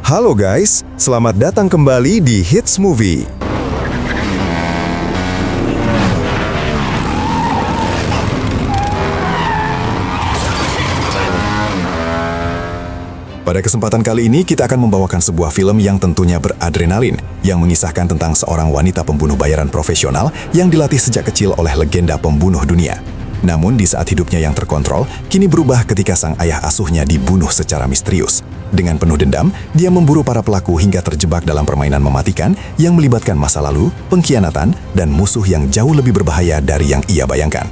Halo guys, selamat datang kembali di Hits Movie. Pada kesempatan kali ini kita akan membawakan sebuah film yang tentunya beradrenalin, yang mengisahkan tentang seorang wanita pembunuh bayaran profesional yang dilatih sejak kecil oleh legenda pembunuh dunia. Namun di saat hidupnya yang terkontrol, kini berubah ketika sang ayah asuhnya dibunuh secara misterius. Dengan penuh dendam, dia memburu para pelaku hingga terjebak dalam permainan mematikan yang melibatkan masa lalu, pengkhianatan, dan musuh yang jauh lebih berbahaya dari yang ia bayangkan.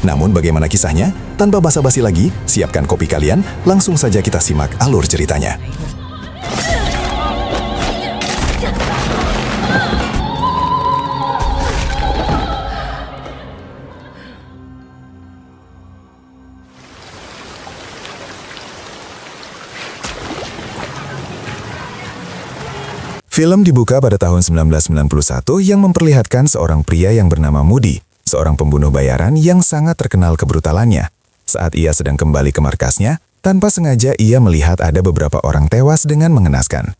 Namun bagaimana kisahnya? Tanpa basa-basi lagi, siapkan kopi kalian, langsung saja kita simak alur ceritanya. Film dibuka pada tahun 1991 yang memperlihatkan seorang pria yang bernama Moody, seorang pembunuh bayaran yang sangat terkenal kebrutalannya. Saat ia sedang kembali ke markasnya, tanpa sengaja ia melihat ada beberapa orang tewas dengan mengenaskan.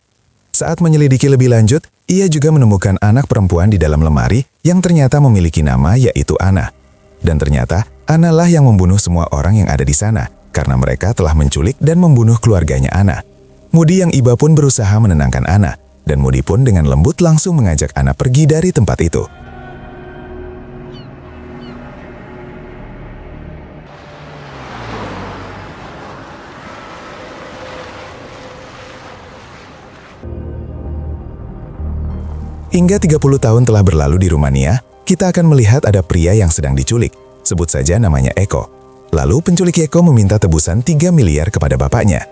Saat menyelidiki lebih lanjut, ia juga menemukan anak perempuan di dalam lemari yang ternyata memiliki nama yaitu Anna. Dan ternyata, Anna lah yang membunuh semua orang yang ada di sana, karena mereka telah menculik dan membunuh keluarganya Anna. Moody yang iba pun berusaha menenangkan Anna, dan Moody pun dengan lembut langsung mengajak Anna pergi dari tempat itu. Hingga 30 tahun telah berlalu di Rumania, kita akan melihat ada pria yang sedang diculik. Sebut saja namanya Eko. Lalu penculik Eko meminta tebusan 3 miliar kepada bapaknya.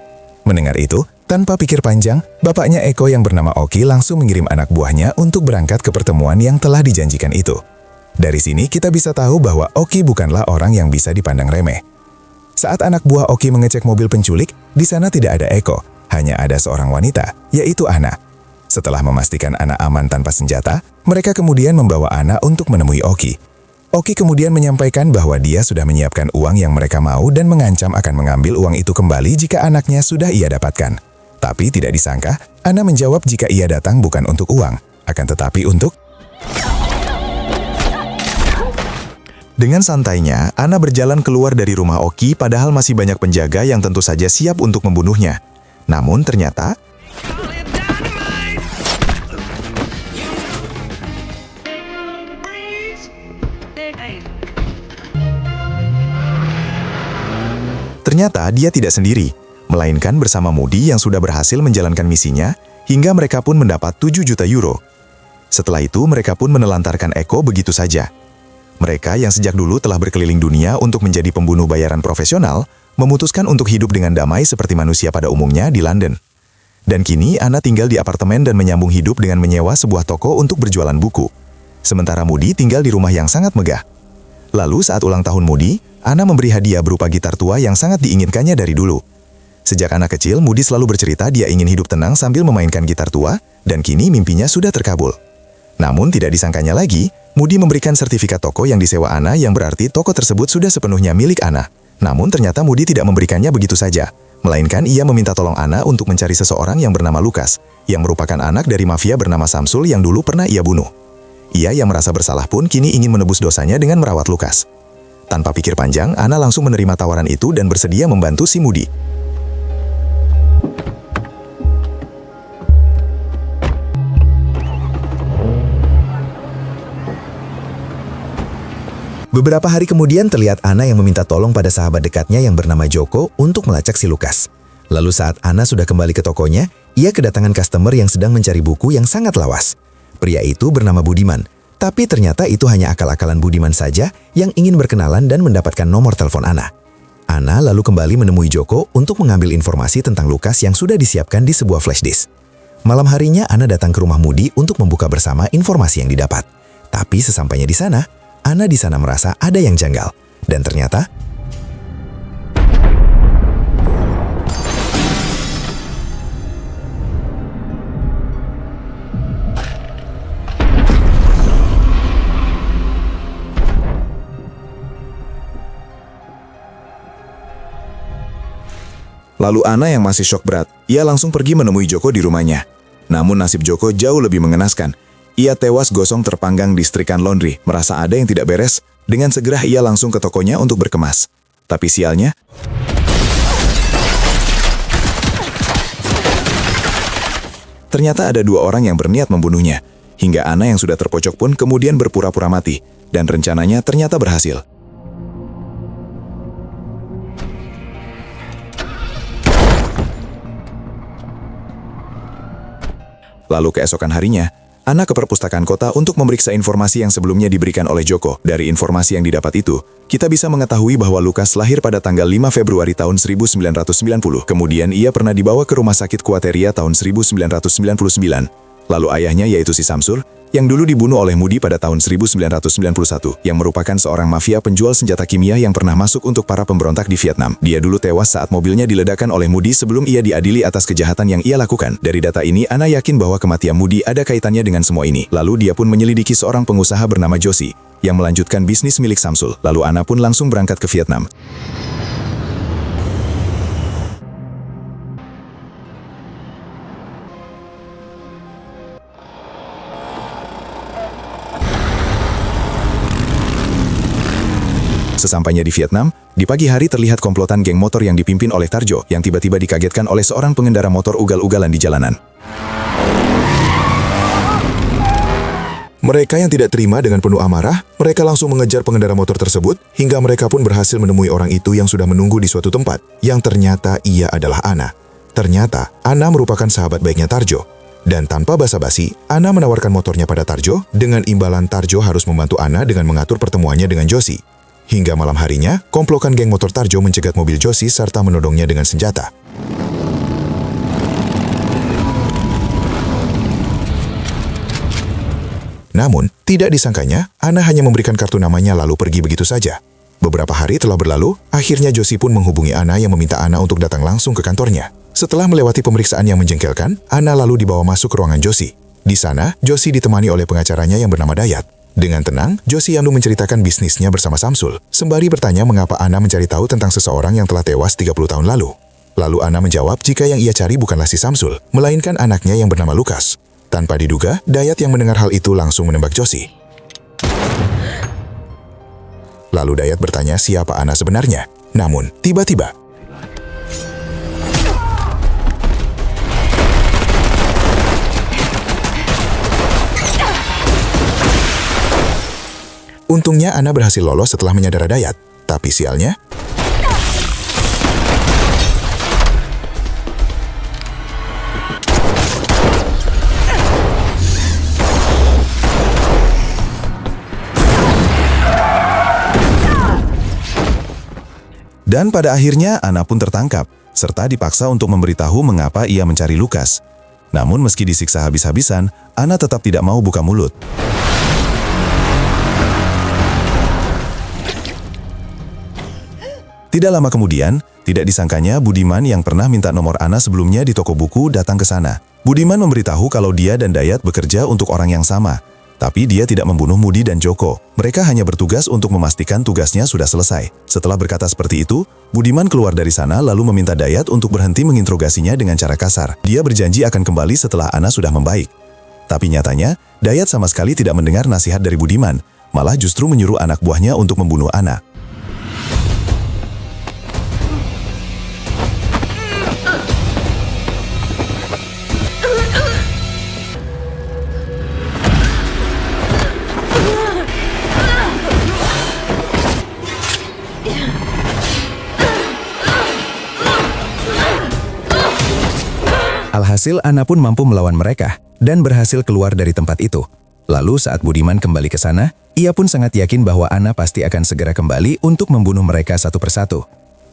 Mendengar itu, tanpa pikir panjang, bapaknya Eko yang bernama Oki langsung mengirim anak buahnya untuk berangkat ke pertemuan yang telah dijanjikan itu. Dari sini kita bisa tahu bahwa Oki bukanlah orang yang bisa dipandang remeh. Saat anak buah Oki mengecek mobil penculik, di sana tidak ada Eko, hanya ada seorang wanita, yaitu Anna. Setelah memastikan Anna aman tanpa senjata, mereka kemudian membawa Anna untuk menemui Oki. Oki kemudian menyampaikan bahwa dia sudah menyiapkan uang yang mereka mau dan mengancam akan mengambil uang itu kembali jika anaknya sudah ia dapatkan. Tapi tidak disangka, Anna menjawab jika ia datang bukan untuk uang, akan tetapi untuk... Dengan santainya, Anna berjalan keluar dari rumah Oki padahal masih banyak penjaga yang tentu saja siap untuk membunuhnya. Namun ternyata... Ternyata dia tidak sendiri, melainkan bersama Moody yang sudah berhasil menjalankan misinya, hingga mereka pun mendapat 7 juta euro. Setelah itu mereka pun menelantarkan Eko begitu saja. Mereka yang sejak dulu telah berkeliling dunia untuk menjadi pembunuh bayaran profesional, memutuskan untuk hidup dengan damai seperti manusia pada umumnya di London. Dan kini Anna tinggal di apartemen dan menyambung hidup dengan menyewa sebuah toko untuk berjualan buku. Sementara Moody tinggal di rumah yang sangat megah. Lalu saat ulang tahun Moody, Anna memberi hadiah berupa gitar tua yang sangat diinginkannya dari dulu. Sejak anak kecil, Moody selalu bercerita dia ingin hidup tenang sambil memainkan gitar tua, dan kini mimpinya sudah terkabul. Namun tidak disangkanya lagi, Moody memberikan sertifikat toko yang disewa Anna yang berarti toko tersebut sudah sepenuhnya milik Anna. Namun ternyata Moody tidak memberikannya begitu saja, melainkan ia meminta tolong Anna untuk mencari seseorang yang bernama Lukas, yang merupakan anak dari mafia bernama Samsul yang dulu pernah ia bunuh. Ia yang merasa bersalah pun kini ingin menebus dosanya dengan merawat Lukas. Tanpa pikir panjang, Anna langsung menerima tawaran itu dan bersedia membantu si Moody. Beberapa hari kemudian terlihat Anna yang meminta tolong pada sahabat dekatnya yang bernama Joko untuk melacak si Lukas. Lalu saat Anna sudah kembali ke tokonya, ia kedatangan customer yang sedang mencari buku yang sangat lawas. Pria itu bernama Budiman, tapi ternyata itu hanya akal-akalan Budiman saja yang ingin berkenalan dan mendapatkan nomor telepon Anna. Anna lalu kembali menemui Joko untuk mengambil informasi tentang Lukas yang sudah disiapkan di sebuah flash disk. Malam harinya Anna datang ke rumah Moody untuk membuka bersama informasi yang didapat. Tapi sesampainya di sana, Anna di sana merasa ada yang janggal. Dan ternyata... Lalu Ana yang masih syok berat, ia langsung pergi menemui Joko di rumahnya. Namun nasib Joko jauh lebih mengenaskan. Ia tewas gosong terpanggang di setrikaan laundry, merasa ada yang tidak beres. Dengan segera ia langsung ke tokonya untuk berkemas. Tapi sialnya, ternyata ada dua orang yang berniat membunuhnya. Hingga Ana yang sudah terpojok pun kemudian berpura-pura mati. Dan rencananya ternyata berhasil. Lalu keesokan harinya, Ana ke perpustakaan kota untuk memeriksa informasi yang sebelumnya diberikan oleh Joko. Dari informasi yang didapat itu, kita bisa mengetahui bahwa Lukas lahir pada tanggal 5 Februari tahun 1990. Kemudian ia pernah dibawa ke rumah sakit Quateria tahun 1999. Lalu ayahnya yaitu si Samsul, yang dulu dibunuh oleh Moody pada tahun 1991, yang merupakan seorang mafia penjual senjata kimia yang pernah masuk untuk para pemberontak di Vietnam. Dia dulu tewas saat mobilnya diledakkan oleh Moody sebelum ia diadili atas kejahatan yang ia lakukan. Dari data ini, Ana yakin bahwa kematian Moody ada kaitannya dengan semua ini. Lalu dia pun menyelidiki seorang pengusaha bernama Josie, yang melanjutkan bisnis milik Samsul. Lalu Ana pun langsung berangkat ke Vietnam. Sesampainya di Vietnam, di pagi hari terlihat komplotan geng motor yang dipimpin oleh Tarjo yang tiba-tiba dikagetkan oleh seorang pengendara motor ugal-ugalan di jalanan. Mereka yang tidak terima dengan penuh amarah, mereka langsung mengejar pengendara motor tersebut hingga mereka pun berhasil menemui orang itu yang sudah menunggu di suatu tempat, yang ternyata ia adalah Ana. Ternyata, Ana merupakan sahabat baiknya Tarjo. Dan tanpa basa-basi, Ana menawarkan motornya pada Tarjo, dengan imbalan Tarjo harus membantu Ana dengan mengatur pertemuannya dengan Josie. Hingga malam harinya, komplokan geng motor Tarjo mencegat mobil Josie serta menodongnya dengan senjata. Namun, tidak disangkanya, Ana hanya memberikan kartu namanya lalu pergi begitu saja. Beberapa hari telah berlalu, akhirnya Josie pun menghubungi Ana yang meminta Ana untuk datang langsung ke kantornya. Setelah melewati pemeriksaan yang menjengkelkan, Ana lalu dibawa masuk ke ruangan Josie. Di sana, Josie ditemani oleh pengacaranya yang bernama Dayat. Dengan tenang, Josie Yandu menceritakan bisnisnya bersama Samsul, sembari bertanya mengapa Ana mencari tahu tentang seseorang yang telah tewas 30 tahun lalu. Lalu Ana menjawab jika yang ia cari bukanlah si Samsul, melainkan anaknya yang bernama Lukas. Tanpa diduga, Dayat yang mendengar hal itu langsung menembak Josie. Lalu Dayat bertanya siapa Ana sebenarnya. Namun, tiba-tiba, untungnya Ana berhasil lolos setelah menyadari Dayat. Tapi sialnya, dan pada akhirnya Ana pun tertangkap, serta dipaksa untuk memberitahu mengapa ia mencari Lukas. Namun meski disiksa habis-habisan, Ana tetap tidak mau buka mulut. Tidak lama kemudian, tidak disangkanya Budiman yang pernah minta nomor Ana sebelumnya di toko buku datang ke sana. Budiman memberitahu kalau dia dan Dayat bekerja untuk orang yang sama. Tapi dia tidak membunuh Moody dan Joko. Mereka hanya bertugas untuk memastikan tugasnya sudah selesai. Setelah berkata seperti itu, Budiman keluar dari sana lalu meminta Dayat untuk berhenti menginterogasinya dengan cara kasar. Dia berjanji akan kembali setelah Ana sudah membaik. Tapi nyatanya, Dayat sama sekali tidak mendengar nasihat dari Budiman, malah justru menyuruh anak buahnya untuk membunuh Ana. Alhasil Ana pun mampu melawan mereka dan berhasil keluar dari tempat itu. Lalu saat Budiman kembali ke sana, ia pun sangat yakin bahwa Ana pasti akan segera kembali untuk membunuh mereka satu persatu.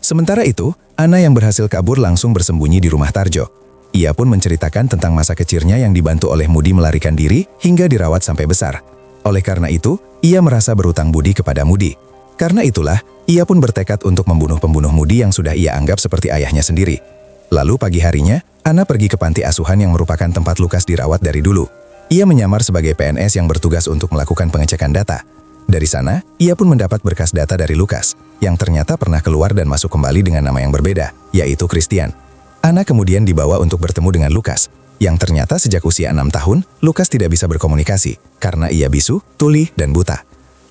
Sementara itu, Ana yang berhasil kabur langsung bersembunyi di rumah Tarjo. Ia pun menceritakan tentang masa kecilnya yang dibantu oleh Moody melarikan diri hingga dirawat sampai besar. Oleh karena itu, ia merasa berutang budi kepada Moody. Karena itulah, ia pun bertekad untuk membunuh pembunuh Moody yang sudah ia anggap seperti ayahnya sendiri. Lalu pagi harinya, Ana pergi ke panti asuhan yang merupakan tempat Lukas dirawat dari dulu. Ia menyamar sebagai PNS yang bertugas untuk melakukan pengecekan data. Dari sana, ia pun mendapat berkas data dari Lukas, yang ternyata pernah keluar dan masuk kembali dengan nama yang berbeda, yaitu Christian. Anna kemudian dibawa untuk bertemu dengan Lukas, yang ternyata sejak usia 6 tahun, Lukas tidak bisa berkomunikasi, karena ia bisu, tuli, dan buta.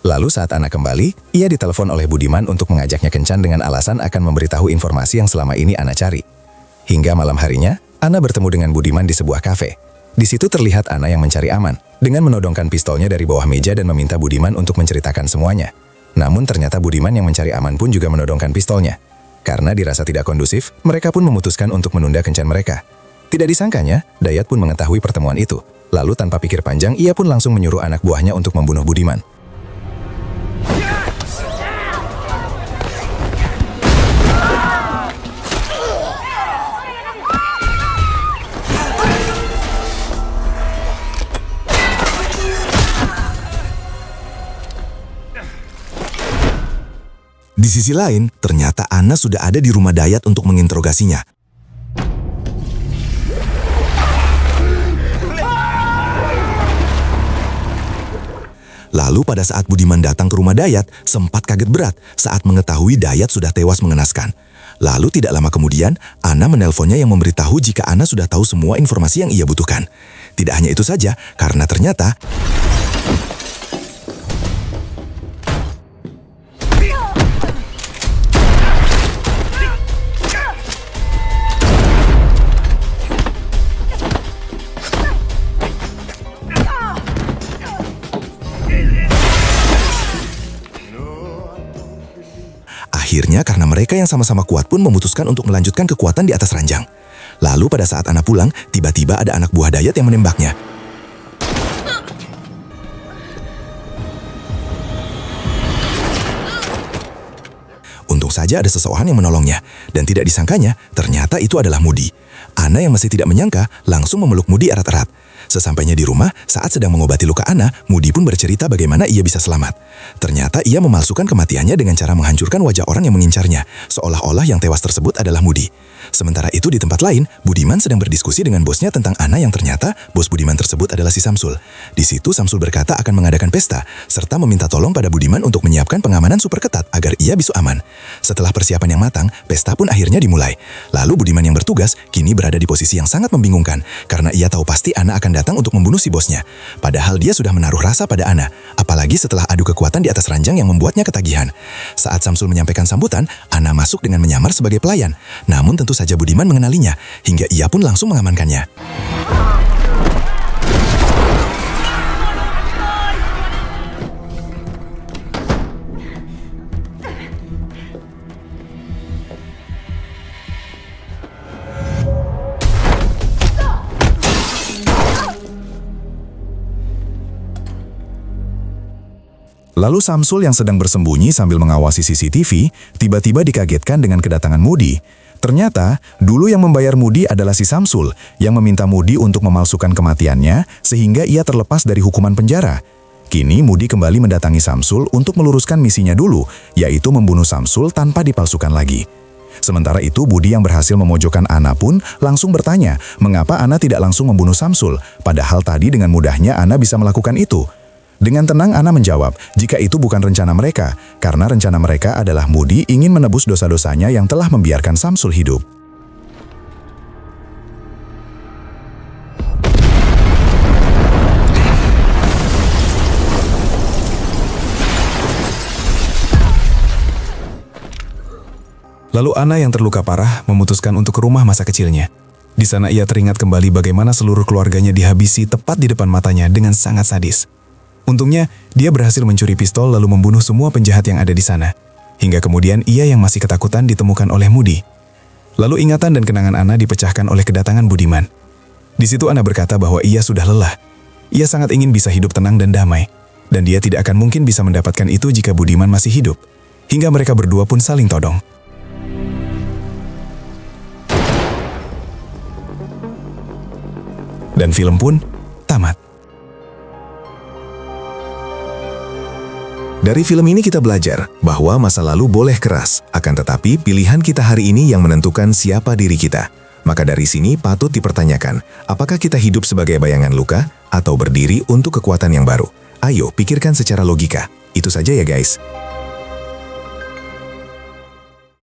Lalu saat Anna kembali, ia ditelepon oleh Budiman untuk mengajaknya kencan dengan alasan akan memberitahu informasi yang selama ini Anna cari. Hingga malam harinya, Anna bertemu dengan Budiman di sebuah kafe. Di situ terlihat Anna yang mencari aman, dengan menodongkan pistolnya dari bawah meja dan meminta Budiman untuk menceritakan semuanya. Namun ternyata Budiman yang mencari aman pun juga menodongkan pistolnya. Karena dirasa tidak kondusif, mereka pun memutuskan untuk menunda kencan mereka. Tidak disangkanya, Dayat pun mengetahui pertemuan itu. Lalu tanpa pikir panjang, ia pun langsung menyuruh anak buahnya untuk membunuh Budiman. Di sisi lain, ternyata Anna sudah ada di rumah Dayat untuk menginterogasinya. Lalu pada saat Budiman datang ke rumah Dayat, sempat kaget berat saat mengetahui Dayat sudah tewas mengenaskan. Lalu tidak lama kemudian, Anna menelponnya yang memberitahu jika Anna sudah tahu semua informasi yang ia butuhkan. Tidak hanya itu saja, karena ternyata akhirnya karena mereka yang sama-sama kuat pun memutuskan untuk melanjutkan kekuatan di atas ranjang. Lalu pada saat Anna pulang, tiba-tiba ada anak buah Dayat yang menembaknya. Untung saja ada seseorang yang menolongnya, dan tidak disangkanya, ternyata itu adalah Moody. Anna yang masih tidak menyangka, langsung memeluk Moody erat-erat. Sesampainya di rumah, saat sedang mengobati luka Anna, Moody pun bercerita bagaimana ia bisa selamat. Ternyata ia memalsukan kematiannya dengan cara menghancurkan wajah orang yang mengincarnya, seolah-olah yang tewas tersebut adalah Moody. Sementara itu di tempat lain, Budiman sedang berdiskusi dengan bosnya tentang Anna yang ternyata bos Budiman tersebut adalah si Samsul. Di situ Samsul berkata akan mengadakan pesta, serta meminta tolong pada Budiman untuk menyiapkan pengamanan super ketat agar ia bisa aman. Setelah persiapan yang matang, pesta pun akhirnya dimulai. Lalu Budiman yang bertugas kini berada di posisi yang sangat membingungkan, karena ia tahu pasti Anna akan datang untuk membunuh si bosnya. Padahal dia sudah menaruh rasa pada Anna, apalagi setelah adu kekuatan di atas ranjang yang membuatnya ketagihan. Saat Samsul menyampaikan sambutan, Anna masuk dengan menyamar sebagai pelayan. Namun tentu saja Budiman mengenalinya, hingga ia pun langsung mengamankannya. Lalu Samsul yang sedang bersembunyi sambil mengawasi CCTV, tiba-tiba dikagetkan dengan kedatangan Moody. Ternyata, dulu yang membayar Moody adalah si Samsul, yang meminta Moody untuk memalsukan kematiannya, sehingga ia terlepas dari hukuman penjara. Kini Moody kembali mendatangi Samsul untuk meluruskan misinya dulu, yaitu membunuh Samsul tanpa dipalsukan lagi. Sementara itu, Budi yang berhasil memojokkan Anna pun langsung bertanya, mengapa Anna tidak langsung membunuh Samsul, padahal tadi dengan mudahnya Anna bisa melakukan itu. Dengan tenang Anna menjawab, jika itu bukan rencana mereka, karena rencana mereka adalah Moody ingin menebus dosa-dosanya yang telah membiarkan Samsul hidup. Lalu Anna yang terluka parah memutuskan untuk ke rumah masa kecilnya. Di sana ia teringat kembali bagaimana seluruh keluarganya dihabisi tepat di depan matanya dengan sangat sadis. Untungnya, dia berhasil mencuri pistol lalu membunuh semua penjahat yang ada di sana. Hingga kemudian ia yang masih ketakutan ditemukan oleh Moody. Lalu ingatan dan kenangan Anna dipecahkan oleh kedatangan Budiman. Di situ Anna berkata bahwa ia sudah lelah. Ia sangat ingin bisa hidup tenang dan damai. Dan dia tidak akan mungkin bisa mendapatkan itu jika Budiman masih hidup. Hingga mereka berdua pun saling todong. Dan film pun tamat. Dari film ini kita belajar bahwa masa lalu boleh keras, akan tetapi pilihan kita hari ini yang menentukan siapa diri kita. Maka dari sini patut dipertanyakan, apakah kita hidup sebagai bayangan luka atau berdiri untuk kekuatan yang baru? Ayo pikirkan secara logika. Itu saja ya guys.